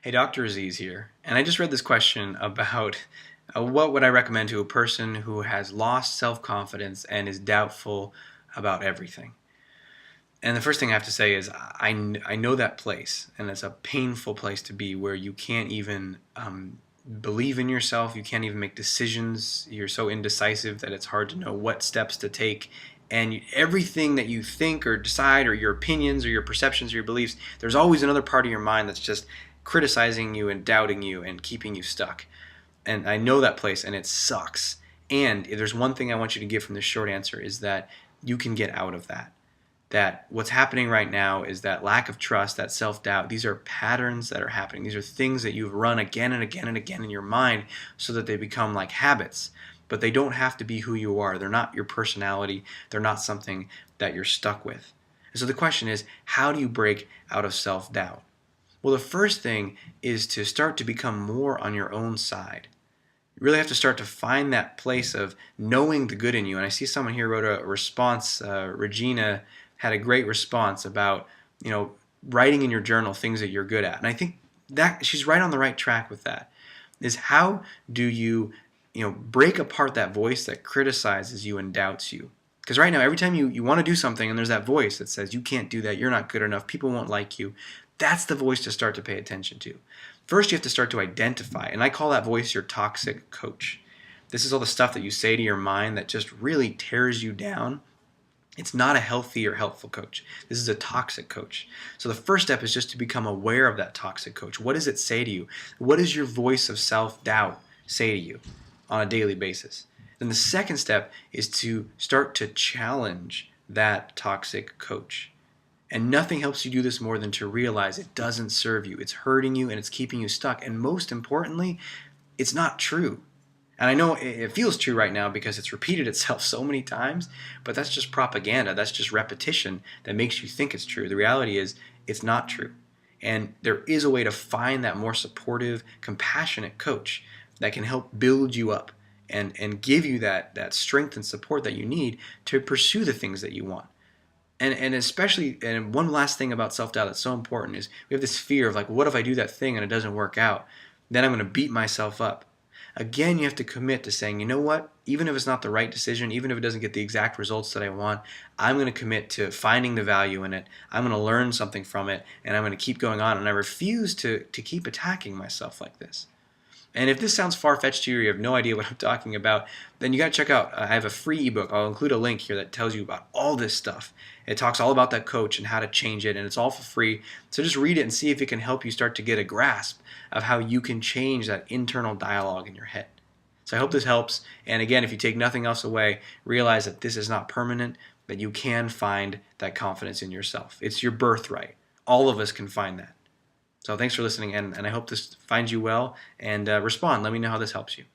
Hey, Dr. Aziz here, and I just read this question about what would I recommend to a person who has lost self-confidence and is doubtful about everything. And the first thing I have to say is I know that place, and it's a painful place to be where you can't even believe in yourself, you can't even make decisions, you're so indecisive that it's hard to know what steps to take, and everything that you think or decide, or your opinions or your perceptions or your beliefs, there's always another part of your mind that's just criticizing you and doubting you and keeping you stuck. And I know that place, and it sucks. And if there's one thing I want you to get from this short answer, is that you can get out of that. That what's happening right now is that lack of trust, that self-doubt. These are patterns that are happening. These are things that you've run again and again and again in your mind so that they become like habits. But they don't have to be who you are. They're not your personality. They're not something that you're stuck with. And so the question is, how do you break out of self-doubt? Well, the first thing is to start to become more on your own side. You really have to start to find that place of knowing the good in you. And I see someone here wrote a response. Regina had a great response about, writing in your journal things that you're good at. And I think that she's right on the right track with that. Is how do you, break apart that voice that criticizes you and doubts you? Because right now, every time you want to do something and there's that voice that says, you can't do that, you're not good enough, people won't like you, that's the voice to start to pay attention to. First, you have to start to identify, and I call that voice your toxic coach. This is all the stuff that you say to your mind that just really tears you down. It's not a healthy or helpful coach. This is a toxic coach. So the first step is just to become aware of that toxic coach. What does it say to you? What does your voice of self-doubt say to you on a daily basis? Then the second step is to start to challenge that toxic coach. And nothing helps you do this more than to realize it doesn't serve you. It's hurting you and it's keeping you stuck. And most importantly, it's not true. And I know it feels true right now because it's repeated itself so many times, but that's just propaganda. That's just repetition that makes you think it's true. The reality is it's not true. And there is a way to find that more supportive, compassionate coach that can help build you up and give you that strength and support that you need to pursue the things that you want. And especially, and one last thing about self-doubt that's so important is we have this fear of like, what if I do that thing and it doesn't work out? Then I'm going to beat myself up. Again, you have to commit to saying, you know what, even if it's not the right decision, even if it doesn't get the exact results that I want, I'm going to commit to finding the value in it. I'm going to learn something from it, and I'm going to keep going on. And I refuse to keep attacking myself like this. And if this sounds far-fetched to you or you have no idea what I'm talking about, then you got to check out, I have a free ebook. I'll include a link here that tells you about all this stuff. It talks all about that coach and how to change it, and it's all for free. So just read it and see if it can help you start to get a grasp of how you can change that internal dialogue in your head. So I hope this helps. And again, if you take nothing else away, realize that this is not permanent, that you can find that confidence in yourself. It's your birthright. All of us can find that. So thanks for listening, and I hope this finds you well, and respond. Let me know how this helps you.